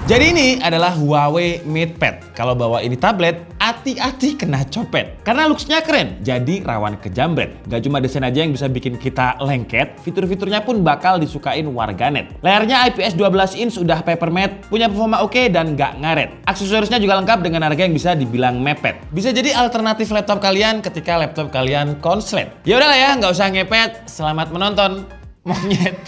Jadi ini adalah Huawei MatePad. Kalau bawa ini tablet, hati-hati kena copet. Karena looks-nya keren, jadi rawan kejamret. Gak cuma desain aja yang bisa bikin kita lengket, fitur-fiturnya pun bakal disukain warganet. Layarnya IPS 12 inch udah paper matte, punya performa oke dan gak ngaret. Aksesorisnya juga lengkap dengan harga yang bisa dibilang mepet. Bisa jadi alternatif laptop kalian ketika laptop kalian konslet. Ya udahlah ya, nggak usah ngepet. Selamat menonton, monyet.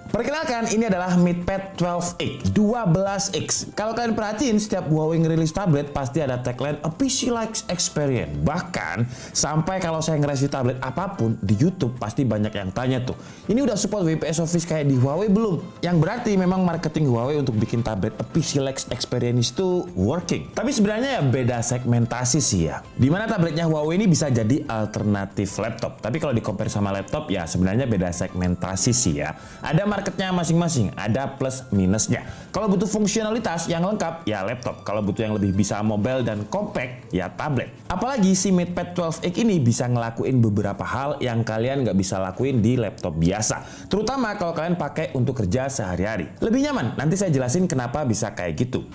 Perkenalkan, ini adalah MatePad 12X. Kalau kalian perhatiin, setiap Huawei ngerilis tablet pasti ada tagline A PC-like experience. Bahkan, sampai kalau saya nge-review tablet apapun di YouTube pasti banyak yang tanya tuh, ini udah support WPS Office kayak di Huawei belum? Yang berarti memang marketing Huawei untuk bikin tablet A PC-like experience itu working. Tapi sebenarnya ya beda segmentasi sih ya. Dimana tabletnya Huawei ini bisa jadi alternatif laptop. Tapi kalau di-compare sama laptop ya sebenarnya beda segmentasi sih ya. Ada marketnya masing-masing, ada plus minusnya. Kalau butuh fungsionalitas yang lengkap, ya laptop. Kalau butuh yang lebih bisa mobile dan compact, ya tablet. Apalagi si MatePad 12X ini bisa ngelakuin beberapa hal yang kalian nggak bisa lakuin di laptop biasa. Terutama kalau kalian pakai untuk kerja sehari-hari. Lebih nyaman, nanti saya jelasin kenapa bisa kayak gitu.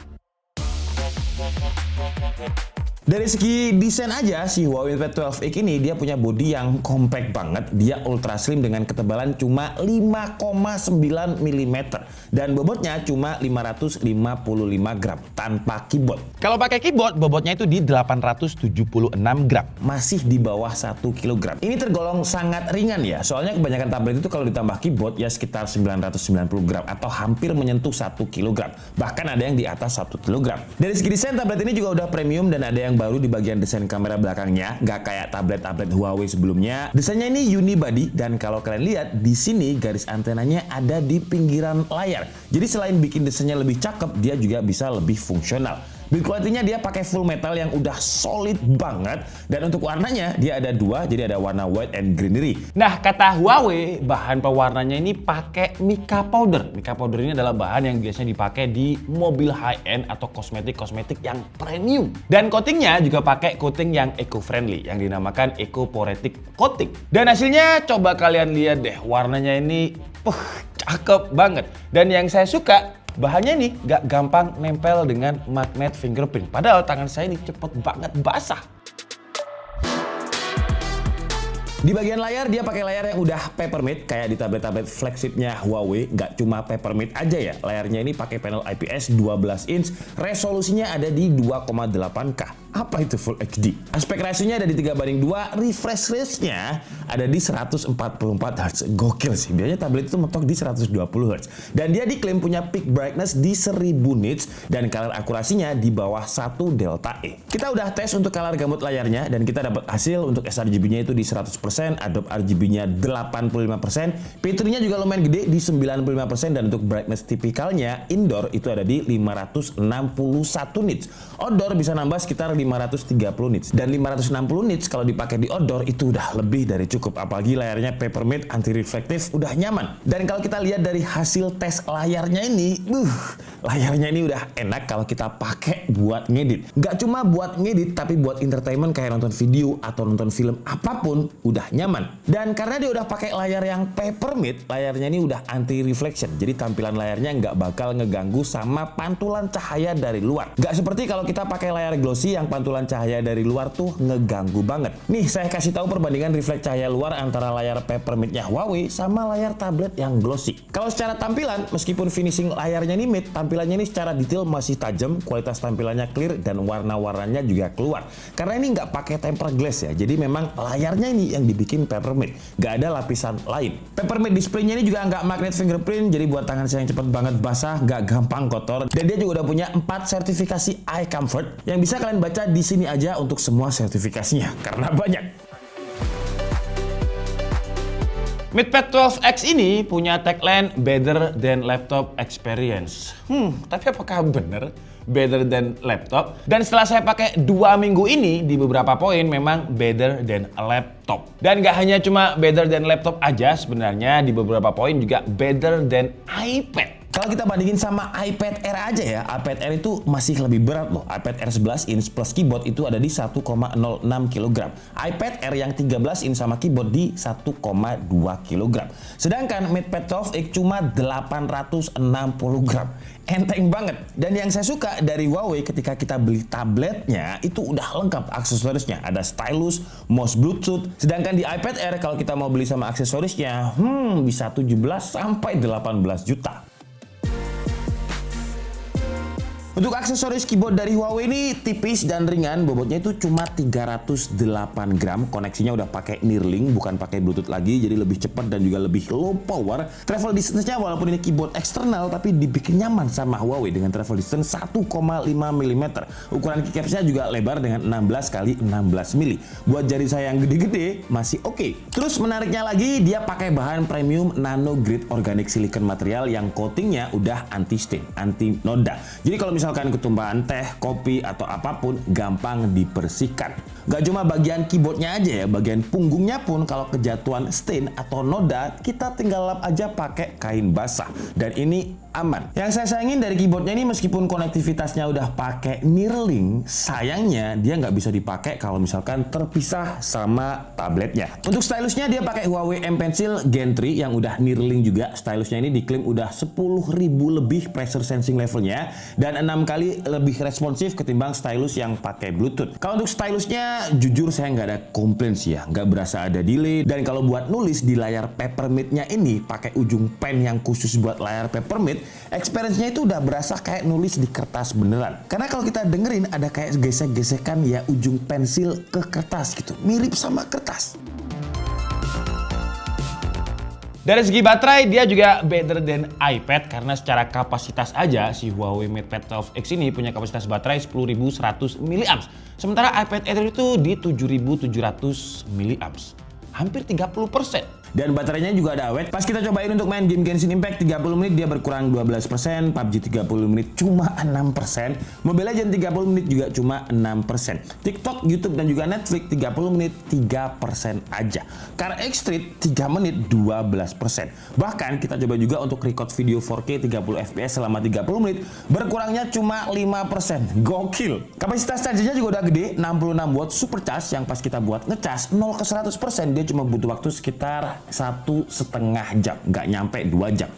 Dari segi desain aja, si Huawei Mate 12X ini dia punya bodi yang compact banget. Dia ultra slim dengan ketebalan cuma 5,9 mm. Dan bobotnya cuma 555 gram tanpa keyboard. Kalau pakai keyboard, bobotnya itu di 876 gram. Masih di bawah 1 kg. Ini tergolong sangat ringan ya. Soalnya kebanyakan tablet itu kalau ditambah keyboard ya sekitar 990 gram. Atau hampir menyentuh 1 kg. Bahkan ada yang di atas 1 kg. Dari segi desain, tablet ini juga udah premium dan ada yang baru di bagian desain kamera belakangnya, nggak kayak tablet-tablet Huawei sebelumnya. Desainnya ini unibody dan kalau kalian lihat di sini garis antenanya ada di pinggiran layar. Jadi selain bikin desainnya lebih cakep, dia juga bisa lebih fungsional. Build quality-nya dia pakai full metal yang udah solid banget. Dan untuk warnanya dia ada dua, jadi ada warna white and greenery. Nah, kata Huawei, bahan pewarnanya ini pakai mica powder. Mica powder ini adalah bahan yang biasanya dipakai di mobil high-end atau kosmetik-kosmetik yang premium. Dan coatingnya juga pakai coating yang eco-friendly, yang dinamakan eco-poretic coating. Dan hasilnya coba kalian lihat deh, warnanya ini cakep banget. Dan yang saya suka, bahannya ini gak gampang nempel dengan magnet fingerprint. Padahal tangan saya ini cepet banget basah. Di bagian layar dia pakai layar yang udah paper matte kayak di tablet-tablet flagshipnya Huawei. Nggak cuma paper matte aja ya. Layarnya ini pakai panel IPS 12 inch. Resolusinya ada di 2,8K. Apa itu Full HD? Aspek rasionya ada di 3:2, refresh rate-nya ada di 144 Hz. Gokil sih, biasanya tablet itu mentok di 120 Hz. Dan dia diklaim punya peak brightness di 1000 nits dan color akurasinya di bawah 1 delta E. Kita udah tes untuk color gamut layarnya dan kita dapat hasil untuk sRGB-nya itu di 100%, Adobe RGB-nya 85%, P3-nya juga lumayan gede di 95% dan untuk brightness tipikalnya indoor itu ada di 561 nits. Outdoor bisa nambah sekitar 530 nits. Dan 560 nits kalau dipakai di outdoor itu udah lebih dari cukup. Apalagi layarnya paper matte, anti reflektif, udah nyaman. Dan kalau kita lihat dari hasil tes layarnya ini, layarnya ini udah enak kalau kita pakai buat ngedit. Nggak cuma buat ngedit, tapi buat entertainment kayak nonton video atau nonton film apapun, udah nyaman. Dan karena dia udah pakai layar yang paper matte, layarnya ini udah anti reflection. Jadi tampilan layarnya nggak bakal ngeganggu sama pantulan cahaya dari luar. Nggak seperti kalau kita pakai layar glossy yang pantulan cahaya dari luar tuh ngeganggu banget. Nih, saya kasih tahu perbandingan refleks cahaya luar antara layar paper matte-nya Huawei sama layar tablet yang glossy. Kalau secara tampilan, meskipun finishing layarnya ini matte, tampilannya ini secara detail masih tajam, kualitas tampilannya clear, dan warna-warnanya juga keluar. Karena ini nggak pakai tempered glass ya, jadi memang layarnya ini yang dibikin paper matte. Nggak ada lapisan lain. Paper matte display-nya ini juga nggak magnet fingerprint, jadi buat tangan saya yang cepet banget basah, nggak gampang kotor. Dan dia juga udah punya 4 sertifikasi Eye Comfort yang bisa kalian baca di sini aja untuk semua sertifikasinya, karena banyak. MatePad 12X ini punya tagline Better than Laptop Experience. Tapi apakah bener better than laptop? Dan setelah saya pakai 2 minggu ini, di beberapa poin memang better than a laptop. Dan gak hanya cuma better than laptop aja, sebenarnya di beberapa poin juga better than iPad. Kalau kita bandingin sama iPad Air aja ya, iPad Air itu masih lebih berat loh. iPad Air 11 inch plus keyboard itu ada di 1,06 kg. iPad Air yang 13 inch sama keyboard di 1,2 kg. Sedangkan MatePad 12X cuma 860 gram. Enteng banget. Dan yang saya suka dari Huawei ketika kita beli tabletnya itu udah lengkap aksesorisnya. Ada stylus, mouse Bluetooth. Sedangkan di iPad Air kalau kita mau beli sama aksesorisnya, bisa 17 sampai 18 juta. Untuk aksesoris keyboard dari Huawei ini tipis dan ringan, bobotnya itu cuma 308 gram. Koneksinya udah pakai Neuralink, bukan pakai Bluetooth lagi, jadi lebih cepat dan juga lebih low power. Travel distance-nya walaupun ini keyboard eksternal, tapi dibikin nyaman sama Huawei dengan travel distance 1,5 mm. Ukuran keycapsnya juga lebar dengan 16 x 16 mm. Buat jari saya yang gede-gede, masih oke. Terus menariknya lagi, dia pakai bahan premium nano grade organic silicon material yang coatingnya udah anti stain, anti noda. Jadi kalau misalkan ketumpahan teh, kopi, atau apapun gampang dibersihkan. Gak cuma bagian keyboardnya aja ya, bagian punggungnya pun kalau kejatuhan stain atau noda, kita tinggal lap aja pakai kain basah. Dan ini aman. Yang saya sayangin dari keyboardnya ini meskipun konektivitasnya udah pakai Neuralink, sayangnya dia nggak bisa dipakai kalau misalkan terpisah sama tabletnya. Untuk stylusnya dia pakai Huawei M Pencil Gen 3 yang udah Neuralink juga. Stylusnya ini diklaim udah 10.000 lebih pressure sensing levelnya dan 6 kali lebih responsif ketimbang stylus yang pakai Bluetooth. Kalau untuk stylusnya jujur saya nggak ada komplain sih ya, nggak berasa ada delay. Dan kalau buat nulis di layar Peppermint-nya ini pakai ujung pen yang khusus buat layar Peppermint, experience-nya itu udah berasa kayak nulis di kertas beneran. Karena kalau kita dengerin ada kayak gesek-gesekan ya ujung pensil ke kertas gitu. Mirip sama kertas. Dari segi baterai dia juga better than iPad karena secara kapasitas aja si Huawei MatePad 12X ini punya kapasitas baterai 10.100 mAh. Sementara iPad Air itu di 7.700 mAh. Hampir 30%. Dan baterainya juga ada awet. Pas kita cobain untuk main game Genshin Impact 30 menit dia berkurang 12%, PUBG 30 menit cuma 6%, Mobile Legends 30 menit juga cuma 6%. TikTok, YouTube dan juga Netflix 30 menit 3% aja. Car X-Street 3 menit 12%. Bahkan kita coba juga untuk record video 4K 30 fps selama 30 menit berkurangnya cuma 5%. Gokil. Kapasitas chargernya juga udah gede, 66 watt supercharge yang pas kita buat ngecas 0 ke 100% dia cuma butuh waktu sekitar 1,5 jam, nggak nyampe 2 jam.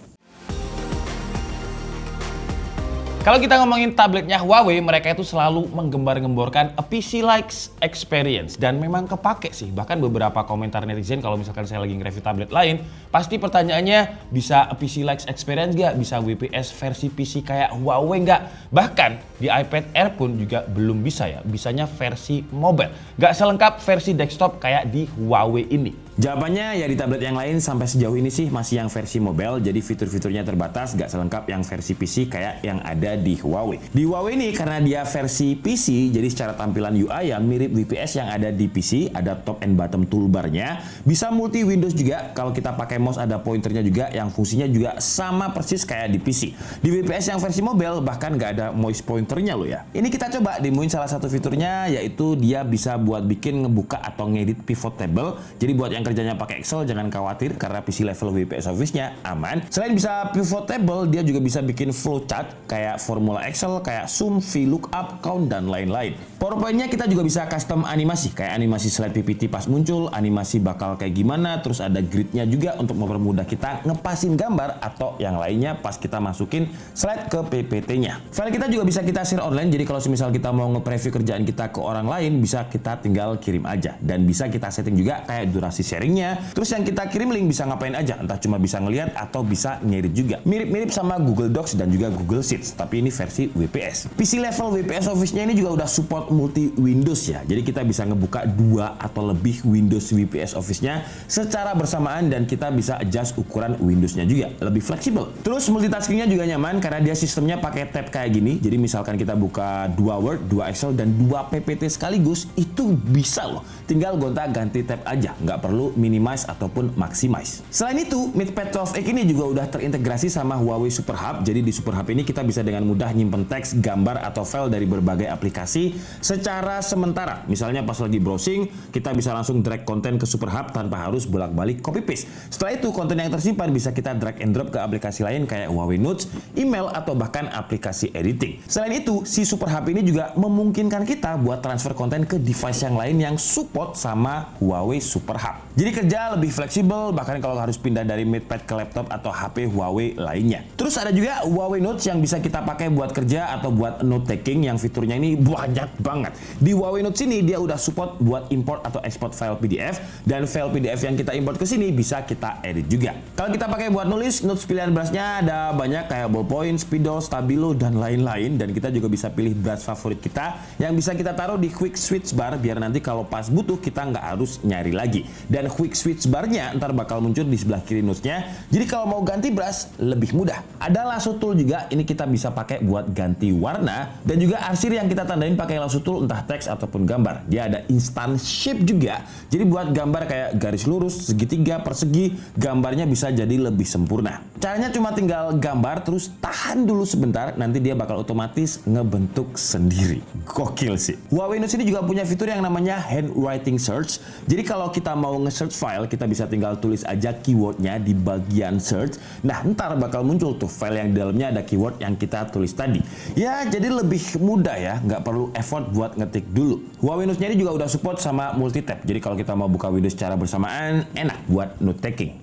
Kalau kita ngomongin tabletnya Huawei, mereka itu selalu menggembar-gemborkan a PC-like experience. Dan memang kepake sih. Bahkan beberapa komentar netizen kalau misalkan saya lagi nge-review tablet lain, pasti pertanyaannya bisa a PC-like experience nggak? Bisa WPS versi PC kayak Huawei nggak? Bahkan di iPad Air pun juga belum bisa ya. Bisanya versi mobile. Nggak selengkap versi desktop kayak di Huawei ini. Jawabannya ya di tablet yang lain sampai sejauh ini sih masih yang versi mobile, jadi fitur-fiturnya terbatas, gak selengkap yang versi PC kayak yang ada di Huawei. Di Huawei ini karena dia versi PC, jadi secara tampilan UI yang mirip WPS yang ada di PC, ada top and bottom toolbarnya, bisa multi Windows juga, kalau kita pakai mouse ada pointernya juga yang fungsinya juga sama persis kayak di PC. Di WPS yang versi mobile bahkan gak ada mouse pointernya loh ya. Ini kita coba demoin salah satu fiturnya, yaitu dia bisa buat bikin ngebuka atau ngedit pivot table, jadi buat yang kerjanya pakai Excel jangan khawatir karena PC level WPS Office-nya aman. Selain bisa pivot table, dia juga bisa bikin flowchart kayak formula Excel, kayak sum, VLOOKUP, count dan lain-lain. PowerPoint-nya kita juga bisa custom animasi kayak animasi slide PPT pas muncul, animasi bakal kayak gimana, terus ada grid-nya juga untuk mempermudah kita ngepasin gambar atau yang lainnya pas kita masukin slide ke PPT-nya. File kita juga bisa kita share online, jadi kalau misal kita mau nge-preview kerjaan kita ke orang lain, bisa kita tinggal kirim aja dan bisa kita setting juga kayak durasi sharingnya. Terus yang kita kirim link bisa ngapain aja, entah cuma bisa ngelihat atau bisa ngedit juga. Mirip-mirip sama Google Docs dan juga Google Sheets, tapi ini versi WPS. PC level WPS Office-nya ini juga udah support multi Windows ya. Jadi kita bisa ngebuka 2 atau lebih Windows WPS Office-nya secara bersamaan dan kita bisa adjust ukuran Windows-nya juga, lebih fleksibel. Terus multitaskingnya juga nyaman karena dia sistemnya pakai tab kayak gini. Jadi misalkan kita buka 2 Word, 2 Excel dan 2 PPT sekaligus, itu bisa loh. Tinggal gonta-ganti tab aja, nggak perlu auto minimize ataupun maximize. Selain itu, MatePad 12X ini juga udah terintegrasi sama Huawei Super Hub. Jadi di Super Hub ini kita bisa dengan mudah nyimpen teks, gambar, atau file dari berbagai aplikasi secara sementara. Misalnya pas lagi browsing, kita bisa langsung drag konten ke Super Hub tanpa harus bolak-balik copy paste. Setelah itu, konten yang tersimpan bisa kita drag and drop ke aplikasi lain kayak Huawei Notes, email, atau bahkan aplikasi editing. Selain itu, si Super Hub ini juga memungkinkan kita buat transfer konten ke device yang lain yang support sama Huawei Super Hub. Jadi kerja lebih fleksibel, bahkan kalau harus pindah dari MatePad ke laptop atau HP Huawei lainnya. Terus ada juga Huawei Notes yang bisa kita pakai buat kerja atau buat note taking, yang fiturnya ini banyak banget. Di Huawei Notes ini dia udah support buat import atau export file PDF, dan file PDF yang kita import ke sini bisa kita edit juga. Kalau kita pakai buat nulis, notes pilihan brushnya ada banyak kayak ballpoint, spidol, stabilo, dan lain-lain. Dan kita juga bisa pilih brush favorit kita yang bisa kita taruh di quick switch bar biar nanti kalau pas butuh kita nggak harus nyari lagi. Dan quick switch barnya ntar bakal muncul di sebelah kiri notesnya. Jadi kalau mau ganti brush lebih mudah. Ada lasso tool juga, ini kita bisa pakai buat ganti warna, dan juga arsir yang kita tandain pakai lasso tool entah teks ataupun gambar. Dia ada instant shape juga. Jadi buat gambar kayak garis lurus, segitiga, persegi, gambarnya bisa jadi lebih sempurna. Caranya cuma tinggal gambar terus tahan dulu sebentar, nanti dia bakal otomatis ngebentuk sendiri. Gokil sih. Huawei Notes ini juga punya fitur yang namanya handwriting search. Jadi kalau kita mau nge-search file, kita bisa tinggal tulis aja keywordnya di bagian search. Nah, ntar bakal muncul tuh file yang di dalamnya ada keyword yang kita tulis tadi. Ya, jadi lebih mudah ya, nggak perlu effort buat ngetik dulu. Huawei Notes ini juga udah support sama multi-tab. Jadi kalau kita mau buka video secara bersamaan, enak buat note taking.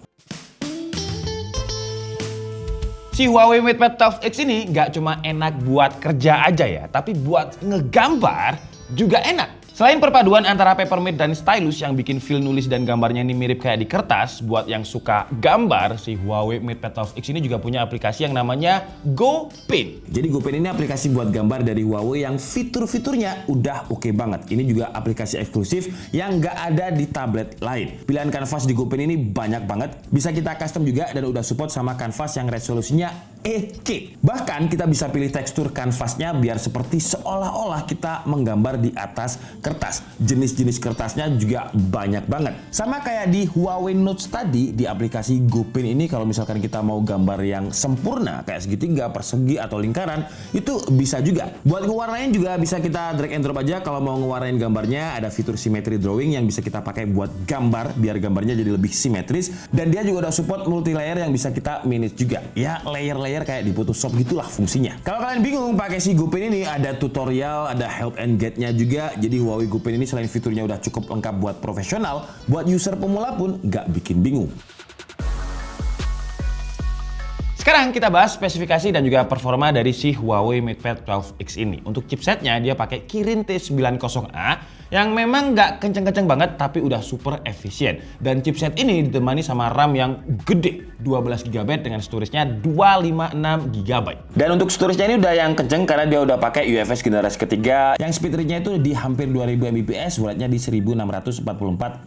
Si Huawei MatePad 12X ini nggak cuma enak buat kerja aja ya, tapi buat ngegambar juga enak. Selain perpaduan antara Papermate dan stylus yang bikin feel nulis dan gambarnya ini mirip kayak di kertas, buat yang suka gambar, si Huawei MatePad 12X ini juga punya aplikasi yang namanya GoPen. Jadi GoPen ini aplikasi buat gambar dari Huawei yang fitur-fiturnya udah oke banget. Ini juga aplikasi eksklusif yang nggak ada di tablet lain. Pilihan kanvas di GoPen ini banyak banget. Bisa kita custom juga dan udah support sama kanvas yang resolusinya 8K. Bahkan kita bisa pilih tekstur kanvasnya biar seperti seolah-olah kita menggambar di atas kertas. Jenis-jenis kertasnya juga banyak banget. Sama kayak di Huawei Notes tadi, di aplikasi GoPen ini kalau misalkan kita mau gambar yang sempurna kayak segitiga, persegi, atau lingkaran, itu bisa juga. Buat ngewarnain juga bisa kita drag and drop aja. Kalau mau ngewarnain gambarnya ada fitur symmetry drawing yang bisa kita pakai buat gambar biar gambarnya jadi lebih simetris, dan dia juga udah support multi layer yang bisa kita manage juga. Ya, layer-layer kayak di Photoshop gitulah fungsinya. Kalau kalian bingung pakai si GoPen ini, ada tutorial, ada help and guide-nya juga. Jadi Huawei GoPen ini selain fiturnya udah cukup lengkap buat profesional, buat user pemula pun nggak bikin bingung. Sekarang kita bahas spesifikasi dan juga performa dari si Huawei MatePad 12X ini. Untuk chipsetnya dia pakai Kirin T90A yang memang nggak kenceng-kenceng banget tapi udah super efisien. Dan chipset ini ditemani sama RAM yang gede, 12 GB dengan storage-nya 256 GB. Dan untuk storage-nya ini udah yang kenceng karena dia udah pakai UFS generasi ketiga yang speed rate-nya itu di hampir 2000 Mbps, watt-nya di 1644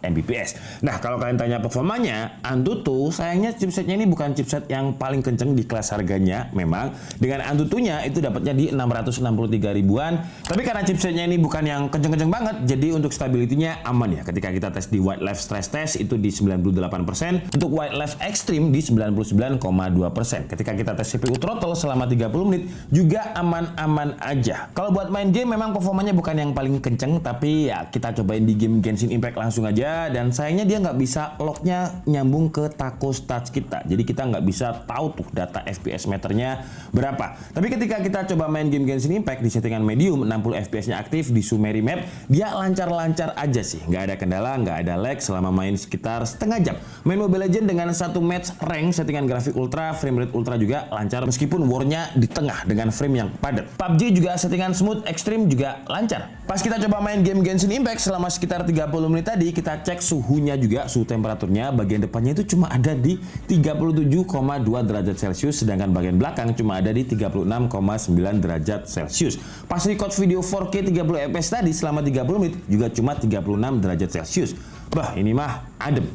Mbps. Nah, kalau kalian tanya performanya, Antutu sayangnya chipsetnya ini bukan chipset yang paling kenceng di kelas harganya. Memang dengan Antutunya itu dapatnya di 663 ribuan, tapi karena chipsetnya ini bukan yang kenceng-kenceng banget, jadi untuk stability-nya aman ya. Ketika kita tes di Wildlife Stress Test itu di 98%, untuk Wildlife Extreme di 99,2%. Ketika kita tes CPU throttle selama 30 menit juga aman-aman aja. Kalau buat main game memang performanya bukan yang paling kenceng, tapi ya kita cobain di game Genshin Impact langsung aja, dan sayangnya dia nggak bisa lock-nya nyambung ke taco stats kita. Jadi kita nggak bisa tahu tuh data FPS meternya berapa. Tapi ketika kita coba main game Genshin Impact di settingan medium, 60 FPS-nya aktif di Summary Map, dia lancar-lancar aja sih. Nggak ada kendala, nggak ada lag selama main sekitar setengah jam. Main Mobile Legends dengan satu match rank, settingan grafik ultra, frame rate ultra juga lancar meskipun war-nya di tengah dengan frame yang padat. PUBG juga settingan smooth extreme juga lancar. Pas kita coba main game Genshin Impact selama sekitar 30 menit tadi, kita cek suhunya juga, suhu temperaturnya bagian depannya itu cuma ada di 37,2 derajat Celcius, sedangkan bagian belakang cuma ada di 36,9 derajat Celcius. Pas record video 4K 30 fps tadi selama 30 menit juga cuma 36 derajat Celcius. Bah, ini mah adem.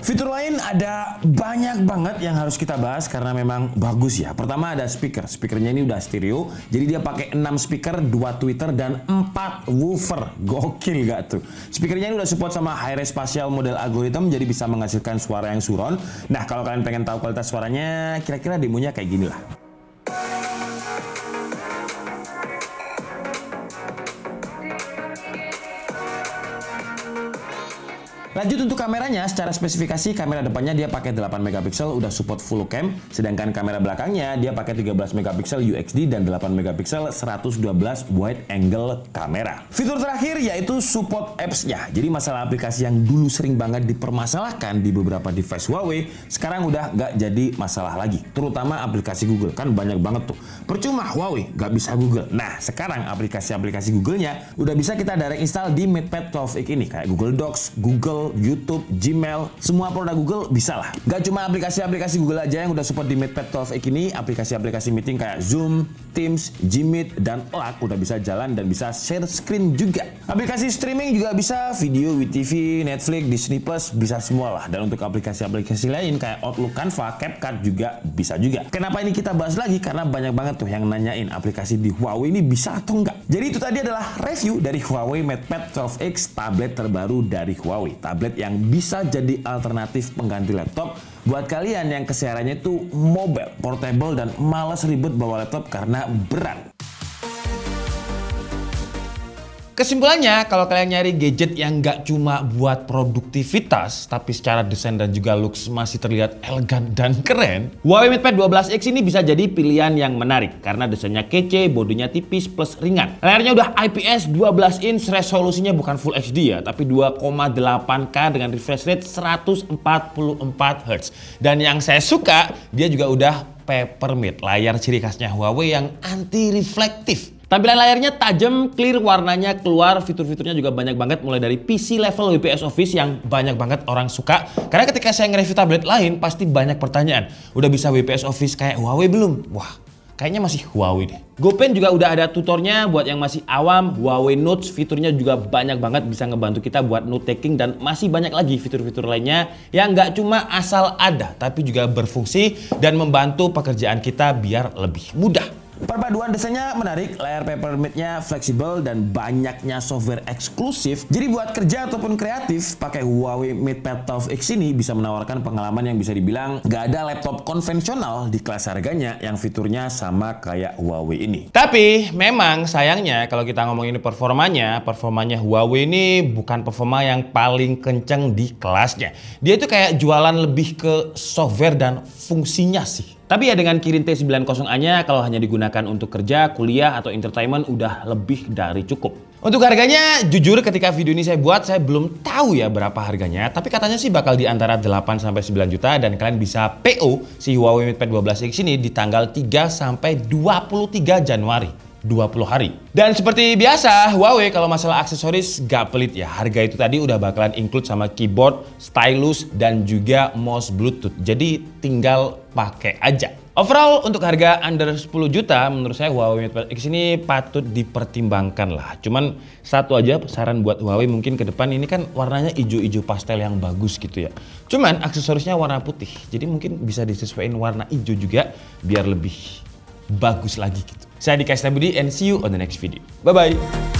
Fitur lain ada banyak banget yang harus kita bahas karena memang bagus ya. Pertama ada speaker. Speakernya ini udah stereo. Jadi dia pakai 6 speaker, 2 tweeter dan 4 woofer. Gokil gak tuh? Speakernya ini udah support sama high-res spatial model algorithm, jadi bisa menghasilkan suara yang surround. Nah, kalau kalian pengen tahu kualitas suaranya, kira-kira demonya kayak gini lah. Lanjut untuk kameranya, secara spesifikasi kamera depannya dia pakai 8 megapiksel udah support full cam, sedangkan kamera belakangnya dia pakai 13 megapiksel UXD dan 8 megapiksel 112 wide angle kamera. Fitur terakhir yaitu support apps-nya. Jadi masalah aplikasi yang dulu sering banget dipermasalahkan di beberapa device Huawei, sekarang udah nggak jadi masalah lagi. Terutama aplikasi Google, kan banyak banget tuh. Percuma Huawei nggak bisa Google. Nah, sekarang aplikasi-aplikasi Google-nya udah bisa kita direct install di MatePad 12X ini, kayak Google Docs, Google, YouTube, Gmail, semua produk Google bisa lah. Gak cuma aplikasi-aplikasi Google aja yang udah support di MatePad 12X ini, aplikasi-aplikasi meeting kayak Zoom, Teams, Gmeet, dan Slack udah bisa jalan dan bisa share screen juga. Aplikasi streaming juga bisa, video, WeTV, Netflix, Disney Plus, bisa semua lah. Dan untuk aplikasi-aplikasi lain kayak Outlook, Canva, CapCut juga bisa juga. Kenapa ini kita bahas lagi? Karena banyak banget tuh yang nanyain aplikasi di Huawei ini bisa atau enggak. Jadi itu tadi adalah review dari Huawei MatePad 12X, tablet terbaru dari Huawei. Tablet yang bisa jadi alternatif pengganti laptop buat kalian yang kesehariannya itu mobile, portable, dan malas ribet bawa laptop karena berat. Kesimpulannya, kalau kalian nyari gadget yang nggak cuma buat produktivitas, tapi secara desain dan juga looks masih terlihat elegan dan keren, Huawei MatePad 12X ini bisa jadi pilihan yang menarik karena desainnya kece, bodinya tipis plus ringan. Layarnya udah IPS 12 inch, resolusinya bukan Full HD ya, tapi 2,8K dengan refresh rate 144 Hz. Dan yang saya suka, dia juga udah Papermate, layar ciri khasnya Huawei yang anti reflektif. Tampilan layarnya tajam, clear, warnanya keluar, fitur-fiturnya juga banyak banget mulai dari PC level WPS Office yang banyak banget orang suka. Karena ketika saya nge-review tablet lain pasti banyak pertanyaan. Udah bisa WPS Office kayak Huawei belum? Wah, kayaknya masih Huawei deh. GoPen juga udah ada tutornya buat yang masih awam. Huawei Notes fiturnya juga banyak banget bisa ngebantu kita buat note taking dan masih banyak lagi fitur-fitur lainnya yang nggak cuma asal ada tapi juga berfungsi dan membantu pekerjaan kita biar lebih mudah. Perpaduan desainnya menarik, layar Papermate-nya fleksibel dan banyaknya software eksklusif. Jadi buat kerja ataupun kreatif, pakai Huawei MatePad 12X ini bisa menawarkan pengalaman yang bisa dibilang nggak ada laptop konvensional di kelas harganya yang fiturnya sama kayak Huawei ini. Tapi memang sayangnya kalau kita ngomongin performanya Huawei ini bukan performa yang paling kenceng di kelasnya. Dia itu kayak jualan lebih ke software dan fungsinya sih. Tapi ya dengan Kirin T90A-nya kalau hanya digunakan untuk kerja, kuliah, atau entertainment udah lebih dari cukup. Untuk harganya, jujur ketika video ini saya buat, saya belum tahu ya berapa harganya. Tapi katanya sih bakal di antara 8-9 juta dan kalian bisa PO si Huawei MatePad 12X ini di tanggal 3-23 Januari. 20 hari. Dan seperti biasa, Huawei kalau masalah aksesoris gak pelit ya. Harga itu tadi udah bakalan include sama keyboard, stylus, dan juga mouse Bluetooth. Jadi tinggal pakai aja. Overall untuk harga under 10 juta menurut saya Huawei MatePad X ini patut dipertimbangkan lah. Cuman satu aja saran buat Huawei mungkin ke depan ini kan warnanya hijau-hijau pastel yang bagus gitu ya. Cuman aksesorisnya warna putih. Jadi mungkin bisa disesuaikan warna hijau juga biar lebih bagus lagi gitu. Saya Dika Setiabudi and see you on the next video. Bye-bye.